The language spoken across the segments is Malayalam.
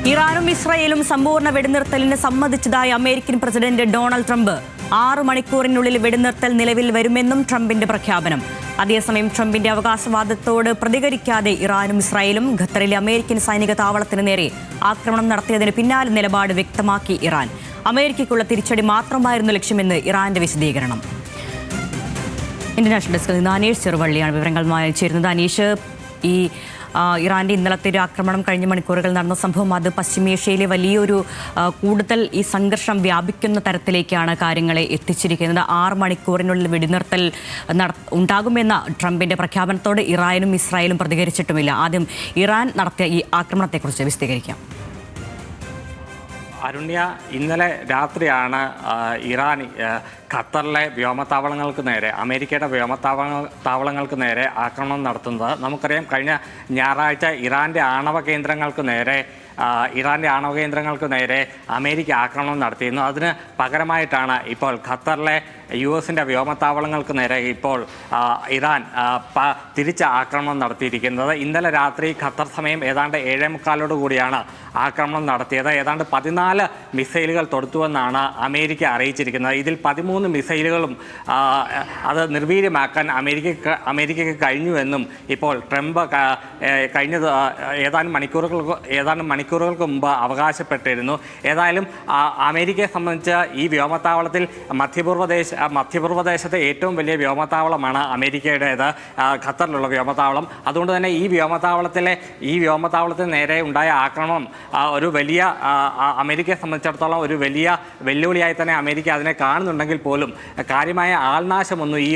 ഇറാനും ഇസ്രായേലും സമ്പൂർണ്ണ വെടിനിർത്തലിന് സമ്മതിച്ചതായി അമേരിക്കൻ പ്രസിഡന്റ് ഡൊണാൾഡ് ട്രംപ്. 6 മണിക്കൂറിനുള്ളിൽ വെടിനിർത്തൽ നിലവിൽ വരുമെന്നും ട്രംപിന്റെ പ്രഖ്യാപനം. അതേസമയം ട്രംപിന്റെ അവകാശവാദത്തോട് പ്രതികരിക്കാതെ ഇറാനും ഇസ്രായേലും ഖത്തറിലെ അമേരിക്കൻ സൈനിക താവളത്തിന് നേരെ ആക്രമണം നടത്തിയതിന് പിന്നാലെ നിലപാട് വ്യക്തമാക്കി ഇറാൻ. അമേരിക്കയ്ക്കുള്ള തിരിച്ചടി മാത്രമായിരുന്നു ലക്ഷ്യമെന്ന് ഇറാന്റെ വിശദീകരണം. ഇന്റർനാഷണൽ ഡെസ്കിൽ നിന്ന് അനീഷ് ചെറുവള്ളിയാണ് വിവരങ്ങളുമായി ചേരുന്നത്. അനീഷ്, ഈ ഇറാന്റെ ഇന്നലത്തെ ഒരു ആക്രമണം കഴിഞ്ഞ മണിക്കൂറുകൾ നടന്ന സംഭവം അത് പശ്ചിമേഷ്യയിലെ വലിയൊരു കൂടുതൽ ഈ സംഘർഷം വ്യാപിക്കുന്ന തരത്തിലേക്കാണ് കാര്യങ്ങളെ എത്തിച്ചിരിക്കുന്നത്. 6 മണിക്കൂറിനുള്ളിൽ വെടിനിർത്തൽ ഉണ്ടാകുമെന്ന ട്രംപിന്റെ പ്രഖ്യാപനത്തോട് ഇറാനും ഇസ്രായേലും പ്രതികരിച്ചിട്ടുമില്ല. ആദ്യം ഇറാൻ നടത്തിയ ഈ ആക്രമണത്തെക്കുറിച്ച് വിശദീകരിക്കാം. അരുണ്യ, ഇന്നലെ രാത്രിയാണ് ഇറാൻ ഖത്തറിലെ വ്യോമത്താവളങ്ങൾക്ക് നേരെ, അമേരിക്കയുടെ വ്യോമത്താവളങ്ങൾക്ക് നേരെ ആക്രമണം നടത്തുന്നത്. നമുക്കറിയാം, കഴിഞ്ഞ ഞായറാഴ്ച ഇറാൻ്റെ ആണവ കേന്ദ്രങ്ങൾക്ക് നേരെ അമേരിക്ക ആക്രമണം നടത്തിയിരുന്നു. അതിന് പകരമായിട്ടാണ് ഇപ്പോൾ ഖത്തറിലെ US-ൻ്റെ വ്യോമത്താവളങ്ങൾക്ക് നേരെ ഇപ്പോൾ ഇറാൻ തിരിച്ച് ആക്രമണം നടത്തിയിരിക്കുന്നത്. ഇന്നലെ രാത്രി ഖത്തർ സമയം ഏതാണ്ട് 7:45 കൂടിയാണ് ആക്രമണം നടത്തിയത്. ഏതാണ്ട് 14 മിസൈലുകൾ തൊടുത്തുവെന്നാണ് അമേരിക്ക അറിയിച്ചിരിക്കുന്നത്. ഇതിൽ 13 മിസൈലുകളും അത് നിർവീര്യമാക്കാൻ അമേരിക്കയ്ക്ക് കഴിഞ്ഞുവെന്നും ഇപ്പോൾ ട്രംപ് ഏതാനും മണിക്കൂറുകൾക്ക് മുമ്പ് അവകാശപ്പെട്ടിരുന്നു. ഏതായാലും അമേരിക്കയെ സംബന്ധിച്ച് ഈ വ്യോമത്താവളത്തിൽ മധ്യപൂർവ്വദേശത്തെ ഏറ്റവും വലിയ വ്യോമത്താവളമാണ് അമേരിക്കയുടേത്, ഖത്തറിലുള്ള വ്യോമത്താവളം. അതുകൊണ്ട് തന്നെ ഈ വ്യോമത്താവളത്തിന് നേരെ ഉണ്ടായ ആക്രമണം ഒരു വലിയ, അമേരിക്കയെ സംബന്ധിച്ചിടത്തോളം ഒരു വലിയ വെല്ലുവിളിയായി തന്നെ അമേരിക്ക അതിനെ കാണുന്നുണ്ടെങ്കിൽ പോലും കാര്യമായ ആൾനാശമൊന്നും ഈ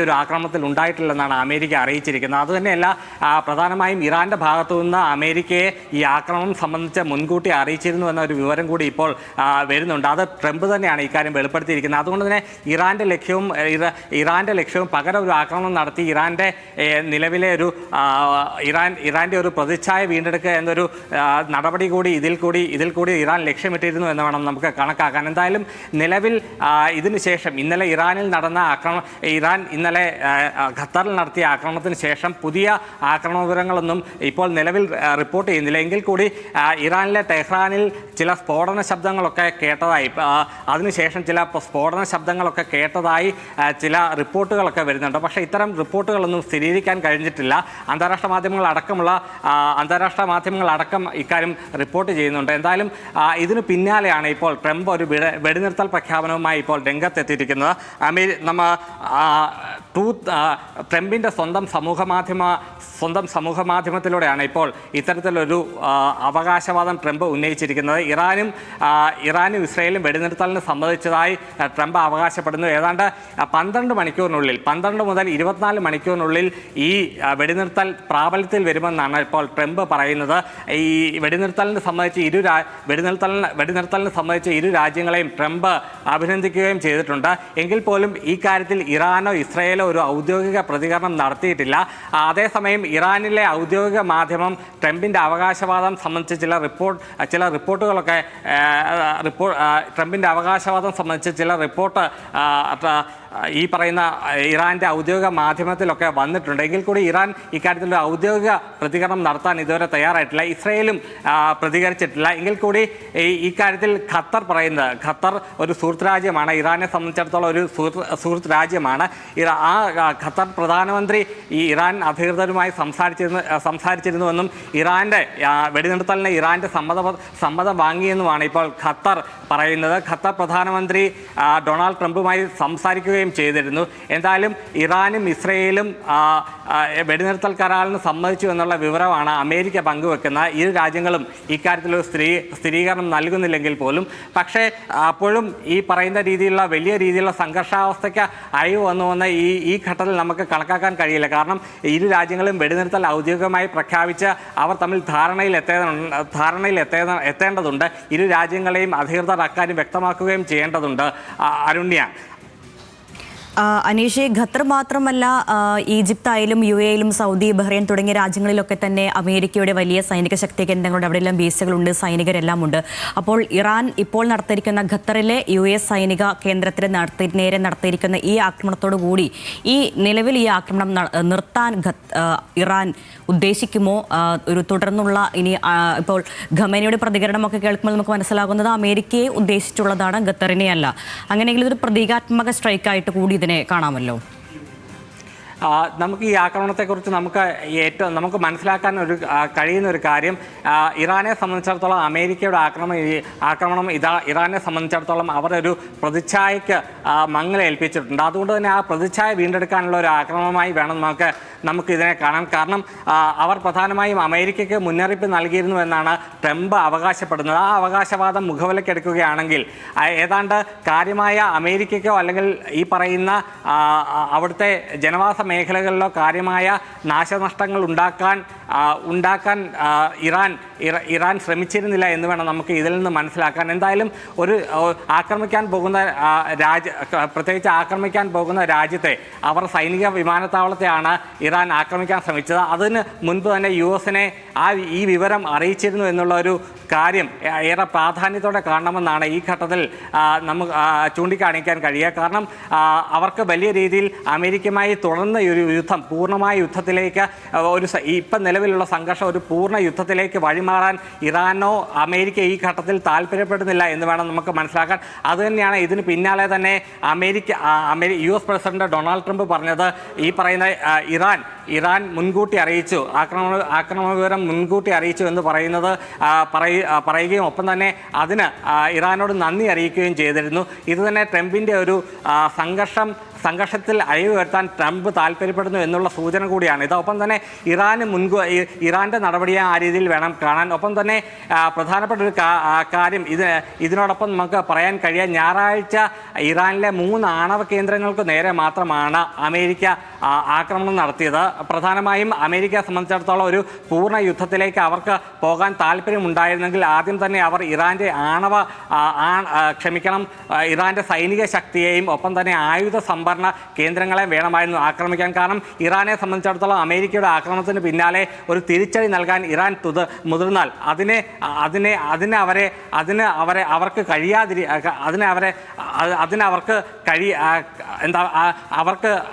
ഒരു ആക്രമണത്തിൽ ഉണ്ടായിട്ടില്ലെന്നാണ് അമേരിക്ക അറിയിച്ചിരിക്കുന്നത്. അതുതന്നെയല്ല, പ്രധാനമായും ഇറാന്റെ ഭാഗത്തു നിന്ന് അമേരിക്കയെ ഈ ആക്രമണം സംബന്ധിച്ച് മുൻകൂട്ടി അറിയിച്ചിരുന്നു എന്ന ഒരു വിവരം കൂടി ഇപ്പോൾ വരുന്നുണ്ട്. അത് ട്രംപ് തന്നെയാണ് ഇക്കാര്യം വെളിപ്പെടുത്തിയിരിക്കുന്നത്. അതുകൊണ്ട് തന്നെ ഇറാന്റെ ലക്ഷ്യവും പകരം ഒരു ആക്രമണം നടത്തി നിലവിലെ ഇറാന്റെ ഒരു പ്രതിച്ഛായ വീണ്ടെടുക്കുക എന്നൊരു നടപടി കൂടി ഇതിൽ കൂടി ഇറാൻ ലക്ഷ്യമിട്ടിരുന്നു എന്ന് വേണം നമുക്ക് കണക്കാക്കാൻ. എന്തായാലും നിലവിൽ ഇതിനുശേഷം ഇന്നലെ ഇറാൻ ഇന്നലെ ഖത്തറിൽ നടത്തിയ ആക്രമണത്തിന് ശേഷം പുതിയ ആക്രമണ വിവരങ്ങളൊന്നും ഇപ്പോൾ നിലവിൽ റിപ്പോർട്ട് ചെയ്യുന്നില്ല. എങ്കിൽ കൂടി ഇറാനിലെ ടെഹ്റാനിൽ ചില സ്ഫോടന ശബ്ദങ്ങളൊക്കെ കേട്ടതായി, അതിനുശേഷം ചില സ്ഫോടന ശബ്ദങ്ങളൊക്കെ കേട്ടതായി ചില റിപ്പോർട്ടുകളൊക്കെ വരുന്നുണ്ട്. പക്ഷേ ഇത്തരം റിപ്പോർട്ടുകളൊന്നും സ്ഥിരീകരിക്കാൻ കഴിഞ്ഞിട്ടില്ല. അന്താരാഷ്ട്ര മാധ്യമങ്ങളടക്കം ഇക്കാര്യം റിപ്പോർട്ട് ചെയ്യുന്നുണ്ട്. എന്തായാലും ഇതിന് പിന്നാലെയാണ് ഇപ്പോൾ ട്രംപ് ഒരു വെടിനിർത്തൽ പ്രഖ്യാപനവുമായി ഇപ്പോൾ രംഗത്തെത്തിയിരിക്കുന്നത്. ട്രംപിൻ്റെ സ്വന്തം സമൂഹ മാധ്യമത്തിലൂടെയാണ് ഇപ്പോൾ ഇത്തരത്തിലൊരു അവകാശവാദം ട്രംപ് ഉന്നയിച്ചിരിക്കുന്നത്. ഇറാനും ഇസ്രായേലും വെടിനിർത്തലിന് സമ്മതിച്ചതായി ട്രംപ് അവകാശപ്പെടുന്നു. ഏതാണ്ട് 12 മുതൽ 24 മണിക്കൂറിനുള്ളിൽ ഈ വെടിനിർത്തൽ പ്രാബല്യത്തിൽ വരുമെന്നാണ് ഇപ്പോൾ ട്രംപ് പറയുന്നത്. ഈ വെടിനിർത്തലിന് സംബന്ധിച്ച് ഇരു രാജ്യങ്ങളെയും ട്രംപ് അഭിനന്ദിക്കുകയും ചെയ്തിട്ടുണ്ട്. എങ്കിൽ പോലും ഈ കാര്യത്തിൽ ഇറാനോ ഇസ്രായേലോ ഒരു ഔദ്യോഗിക പ്രതികരണം നടത്തിയിട്ടില്ല. അതേസമയം ഇറാനിലെ ഔദ്യോഗിക മാധ്യമം ട്രംപിൻ്റെ അവകാശവാദം സംബന്ധിച്ച് ട്രംപിൻ്റെ അവകാശവാദം സംബന്ധിച്ച് ചില റിപ്പോർട്ട് ഈ പറയുന്ന ഇറാൻ്റെ ഔദ്യോഗിക മാധ്യമത്തിലൊക്കെ വന്നിട്ടുണ്ട്. എങ്കിൽ കൂടി ഇറാൻ ഇക്കാര്യത്തിൽ ഔദ്യോഗിക പ്രതികരണം നടത്താൻ ഇതുവരെ തയ്യാറായിട്ടില്ല. ഇസ്രായേലും പ്രതികരിച്ചിട്ടില്ല. എങ്കിൽ കൂടി ഇക്കാര്യത്തിൽ ഖത്തർ ഒരു സുഹൃത്ത് രാജ്യമാണ്. ഇറാനെ സംബന്ധിച്ചിടത്തോളം ഒരു സുഹൃത്ത് രാജ്യമാണ്. ആ ഖത്തർ പ്രധാനമന്ത്രി ഈ ഇറാൻ അധികൃതരുമായി സംസാരിച്ചിരുന്നുവെന്നും ഇറാൻ്റെ വെടിനിർത്തലിന് ഇറാൻ്റെ സമ്മതം വാങ്ങിയെന്നുമാണ് ഇപ്പോൾ ഖത്തർ പറയുന്നത്. ഖത്തർ പ്രധാനമന്ത്രി ഡൊണാൾഡ് ട്രംപുമായി സംസാരിക്കുകയും ചെയ്തിരുന്നു. എന്തായാലും ഇറാനും ഇസ്രായേലും വെടിനിർത്തൽ കരാറിന് സമ്മതിച്ചു എന്നുള്ള വിവരമാണ് അമേരിക്ക പങ്കുവെക്കുന്നത്. ഇരു രാജ്യങ്ങളും ഇക്കാര്യത്തിലൊരു സ്ഥിരീകരണം നൽകുന്നില്ലെങ്കിൽ പോലും, പക്ഷേ അപ്പോഴും ഈ പറയുന്ന വലിയ രീതിയിലുള്ള സംഘർഷാവസ്ഥയ്ക്ക് അയവ് വന്നുവെന്ന ഈ ഘട്ടത്തിൽ നമുക്ക് കണക്കാക്കാൻ കഴിയില്ല. കാരണം ഇരു രാജ്യങ്ങളും വെടിനിർത്തൽ ഔദ്യോഗികമായി പ്രഖ്യാപിച്ച് അവർ തമ്മിൽ ധാരണയിൽ എത്തേണ്ടതുണ്ട്. ഇരു രാജ്യങ്ങളെയും അധികൃതർ അക്കാര്യം വ്യക്തമാക്കുകയും ചെയ്യേണ്ടതുണ്ട്. അരുണ്യ, അനീഷ്, ഖത്തർ മാത്രമല്ല ഈജിപ്തായാലും UAE-യിലും സൗദി, ബഹ്റൈൻ തുടങ്ങിയ രാജ്യങ്ങളിലൊക്കെ തന്നെ അമേരിക്കയുടെ വലിയ സൈനിക ശക്തി കേന്ദ്രങ്ങളുടെ അവിടെയെല്ലാം ബേസുകളുണ്ട്, സൈനികരെല്ലാം ഉണ്ട്. അപ്പോൾ ഇറാൻ ഇപ്പോൾ നടത്തിയിരിക്കുന്ന ഖത്തറിലെ US സൈനിക കേന്ദ്രത്തിന് നേരെ നടത്തിയിരിക്കുന്ന ഈ ആക്രമണത്തോടു കൂടി നിലവിൽ ഈ ആക്രമണം നിർത്താൻ ഇറാൻ ഉദ്ദേശിക്കുമോ? ഒരു തുടർന്നുള്ള ഇപ്പോൾ ഖമേനിയുടെ പ്രതികരണമൊക്കെ കേൾക്കുമ്പോൾ നമുക്ക് മനസ്സിലാകുന്നത് അമേരിക്കയെ ഉദ്ദേശിച്ചുള്ളതാണ്, ഖത്തറിനെ അല്ല. അങ്ങനെയെങ്കിൽ ഇതൊരു പ്രതീകാത്മക സ്ട്രൈക്കായിട്ട് കൂടി ഇതിനെ കാണാമല്ലോ. നമുക്ക് ഈ ആക്രമണത്തെക്കുറിച്ച് നമുക്ക് മനസ്സിലാക്കാൻ കഴിയുന്ന ഒരു കാര്യം, ഇറാനെ സംബന്ധിച്ചിടത്തോളം അമേരിക്കയുടെ ആക്രമണം ഇറാനെ സംബന്ധിച്ചിടത്തോളം അവരൊരു പ്രതിച്ഛായയ്ക്ക് മങ്ങലേൽപ്പിച്ചിട്ടുണ്ട്. അതുകൊണ്ട് തന്നെ ആ പ്രതിച്ഛായ വീണ്ടെടുക്കാനുള്ള ഒരു ആക്രമണമായി വേണം നമുക്ക് ഇതിനെ കാണാൻ. കാരണം അവർ പ്രധാനമായും അമേരിക്കയ്ക്ക് മുന്നറിയിപ്പ് നൽകിയിരുന്നു എന്നാണ് ട്രംപ് അവകാശപ്പെടുന്നത്. ആ അവകാശവാദം മുഖവിലക്കെടുക്കുകയാണെങ്കിൽ ഏതാണ്ട് കാര്യമായ അമേരിക്കയ്ക്കോ അല്ലെങ്കിൽ ഈ പറയുന്ന അവിടുത്തെ ജനവാസ മേഖലകളിലോ കാര്യമായ നാശനഷ്ടങ്ങൾ ഉണ്ടാക്കാൻ ഇറാൻ ശ്രമിച്ചിരുന്നില്ല എന്ന് വേണം നമുക്ക് ഇതിൽ നിന്ന് മനസ്സിലാക്കാൻ. എന്തായാലും ഒരു പ്രത്യേകിച്ച് ആക്രമിക്കാൻ പോകുന്ന രാജ്യത്തെ അവർ സൈനിക വിമാനത്താവളത്തെയാണ് ഇറാൻ ആക്രമിക്കാൻ ശ്രമിച്ചത്. അതിന് മുൻപ് തന്നെ US-നെ ഈ വിവരം അറിയിച്ചിരുന്നു എന്നുള്ള ഒരു കാര്യം ഏറെ പ്രാധാന്യത്തോടെ കാണണമെന്നാണ് ഈ ഘട്ടത്തിൽ നമുക്ക് ചൂണ്ടിക്കാണിക്കാൻ കഴിയുക. കാരണം അവർക്ക് വലിയ രീതിയിൽ അമേരിക്കയുമായി തുടർന്ന ഒരു യുദ്ധം പൂർണ്ണമായ യുദ്ധത്തിലേക്ക് ഇപ്പം നിലവിലുള്ള സംഘർഷം ഒരു പൂർണ്ണ യുദ്ധത്തിലേക്ക് വഴിമാറാൻ ഇറാനോ അമേരിക്ക ഈ ഘട്ടത്തിൽ താല്പര്യപ്പെടുന്നില്ല എന്ന് വേണം നമുക്ക് മനസ്സിലാക്കാൻ. അതുതന്നെയാണ് ഇതിന് പിന്നാലെ തന്നെ US പ്രസിഡന്റ് ഡൊണാൾഡ് ട്രംപ് പറഞ്ഞത്. ഈ പറയുന്ന ഇറാൻ മുൻകൂട്ടി അറിയിച്ചു, ആക്രമണ വിവരം മുൻകൂട്ടി അറിയിച്ചു എന്ന് പറയുകയും ഒപ്പം തന്നെ അതിന് ഇറാനോട് നന്ദി അറിയിക്കുകയും ചെയ്തിരുന്നു. ഇത് തന്നെ ട്രംപിൻ്റെ ഒരു സംഘർഷത്തിൽ അയവ് വരുത്താൻ ട്രംപ് താല്പര്യപ്പെടുന്നു എന്നുള്ള സൂചന കൂടിയാണ് ഇത്. ഒപ്പം തന്നെ ഇറാൻ്റെ നടപടിയെ ആ രീതിയിൽ വേണം കാണാൻ. ഒപ്പം തന്നെ പ്രധാനപ്പെട്ട ഒരു കാര്യം ഇതിനോടൊപ്പം നമുക്ക് പറയാൻ കഴിയുക, ഞായറാഴ്ച ഇറാനിലെ 3 ആണവ കേന്ദ്രങ്ങൾക്ക് നേരെ മാത്രമാണ് അമേരിക്ക ആക്രമണം നടത്തിയത്. പ്രധാനമായും അമേരിക്കയെ സംബന്ധിച്ചിടത്തോളം ഒരു പൂർണ്ണ യുദ്ധത്തിലേക്ക് അവർക്ക് പോകാൻ താല്പര്യമുണ്ടായിരുന്നെങ്കിൽ ആദ്യം തന്നെ അവർ ഇറാൻ്റെ സൈനിക ശക്തിയെയും ഒപ്പം തന്നെ ആയുധ സംഭരണ കേന്ദ്രങ്ങളെ വേണമായിരുന്നു ആക്രമിക്കാൻ. കാരണം ഇറാനെ സംബന്ധിച്ചിടത്തോളം അമേരിക്കയുടെ ആക്രമണത്തിന് പിന്നാലെ ഒരു തിരിച്ചടി നൽകാൻ ഇറാൻ മുതിർന്നാൽ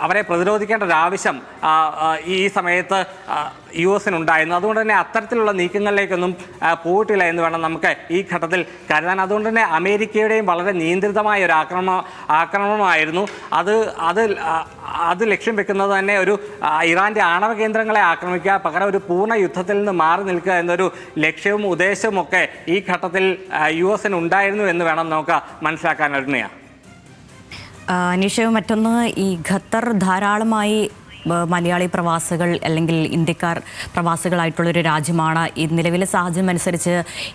അവരെ പ്രതിരോധിക്കേണ്ട ഒരു ആവശ്യം ഈ സമയത്ത് US-നുണ്ടായിരുന്നു. അതുകൊണ്ട് തന്നെ അത്തരത്തിലുള്ള നീക്കങ്ങളിലേക്കൊന്നും പോയിട്ടില്ല എന്ന് വേണം നമുക്ക് ഈ ഘട്ടത്തിൽ കരുതാൻ. അതുകൊണ്ട് തന്നെ അമേരിക്കയുടെയും വളരെ നിയന്ത്രിതമായ ഒരു ആക്രമണമായിരുന്നു അത് ലക്ഷ്യം വെക്കുന്നത് തന്നെ ഒരു ഇറാൻ്റെ ആണവ കേന്ദ്രങ്ങളെ ആക്രമിക്കുക, പകരം ഒരു പൂർണ്ണ യുദ്ധത്തിൽ നിന്ന് മാറി നിൽക്കുക എന്നൊരു ലക്ഷ്യവും ഉദ്ദേശവും ഒക്കെ ഈ ഘട്ടത്തിൽ US-ന് ഉണ്ടായിരുന്നു എന്ന് വേണം നമുക്ക് മനസ്സിലാക്കാൻ. അനീഷ്, മറ്റൊന്ന്, ഈ ഖത്തർ ധാരാളമായി മലയാളി പ്രവാസികൾ അല്ലെങ്കിൽ ഇന്ത്യക്കാർ പ്രവാസികളായിട്ടുള്ളൊരു രാജ്യമാണ്. ഈ നിലവിലെ സാഹചര്യം അനുസരിച്ച്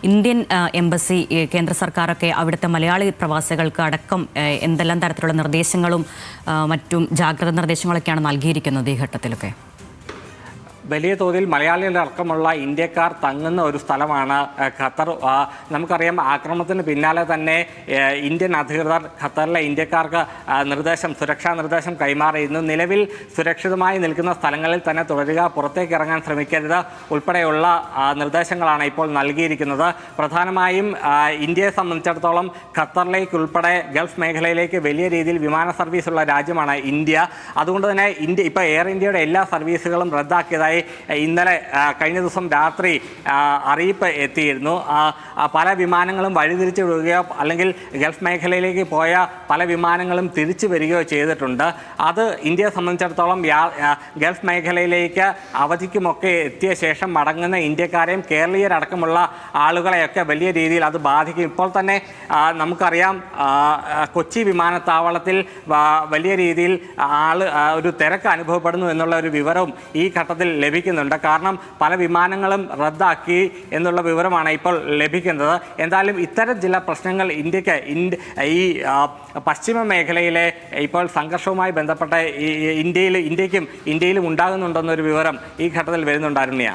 ഇന്ത്യൻ എംബസി, കേന്ദ്ര സർക്കാരൊക്കെ അവിടുത്തെ മലയാളി പ്രവാസികൾക്ക് അടക്കം എന്തെല്ലാം തരത്തിലുള്ള നിർദ്ദേശങ്ങളും മറ്റും ജാഗ്രതാ നിർദ്ദേശങ്ങളൊക്കെയാണ് നൽകിയിരിക്കുന്നത് ഈ ഘട്ടത്തിലൊക്കെ? വലിയ തോതിൽ മലയാളികളടക്കമുള്ള ഇന്ത്യക്കാർ തങ്ങുന്ന ഒരു സ്ഥലമാണ് ഖത്തർ. നമുക്കറിയാം, ആക്രമണത്തിന് പിന്നാലെ തന്നെ ഇന്ത്യൻ അധികൃതർ ഖത്തറിലെ ഇന്ത്യക്കാർക്ക് സുരക്ഷാ നിർദ്ദേശം കൈമാറിയിരുന്നു. നിലവിൽ സുരക്ഷിതമായി നിൽക്കുന്ന സ്ഥലങ്ങളിൽ തന്നെ തുടരുക, പുറത്തേക്ക് ഇറങ്ങാൻ ശ്രമിക്കരുത് ഉൾപ്പെടെയുള്ള നിർദ്ദേശങ്ങളാണ് ഇപ്പോൾ നൽകിയിരിക്കുന്നത്. പ്രധാനമായും ഇന്ത്യയെ സംബന്ധിച്ചിടത്തോളം ഖത്തറിലേക്കുൾപ്പെടെ ഗൾഫ് മേഖലയിലേക്ക് വലിയ രീതിയിൽ വിമാന സർവീസുള്ള രാജ്യമാണ് ഇന്ത്യ. അതുകൊണ്ട് തന്നെ ഇപ്പോൾ എയർ ഇന്ത്യയുടെ എല്ലാ സർവീസുകളും റദ്ദാക്കിയതായി ഇന്നലെ കഴിഞ്ഞ ദിവസം രാത്രി അറിയിപ്പ് എത്തിയിരുന്നു. പല വിമാനങ്ങളും വഴിതിരിച്ചു വിടുകയോ അല്ലെങ്കിൽ ഗൾഫ് മേഖലയിലേക്ക് പോയ പല വിമാനങ്ങളും തിരിച്ചു വരികയോ ചെയ്തിട്ടുണ്ട്. അത് ഇന്ത്യയെ സംബന്ധിച്ചിടത്തോളം ഗൾഫ് മേഖലയിലേക്ക് അവധിക്കുമൊക്കെ എത്തിയ ശേഷം മടങ്ങുന്ന ഇന്ത്യക്കാരെയും കേരളീയരടക്കമുള്ള ആളുകളെയൊക്കെ വലിയ രീതിയിൽ അത് ബാധിക്കും. ഇപ്പോൾ തന്നെ നമുക്കറിയാം, കൊച്ചി വിമാനത്താവളത്തിൽ വലിയ രീതിയിൽ ഒരു തിരക്ക് അനുഭവപ്പെടുന്നു എന്നുള്ള ഒരു വിവരവും ഈ ഘട്ടത്തിൽ ലഭിക്കുന്നുണ്ട്. കാരണം പല വിമാനങ്ങളും റദ്ദാക്കി എന്നുള്ള വിവരമാണ് ഇപ്പോൾ ലഭിക്കുന്നത്. എന്തായാലും ഇത്തരം ചില പ്രശ്നങ്ങൾ ഈ പശ്ചിമ മേഖലയിലെ ഇപ്പോൾ സംഘർഷവുമായി ബന്ധപ്പെട്ട ഇന്ത്യയിലും ഉണ്ടാകുന്നുണ്ടെന്നൊരു വിവരം ഈ ഘട്ടത്തിൽ വരുന്നുണ്ടായിരുന്നു.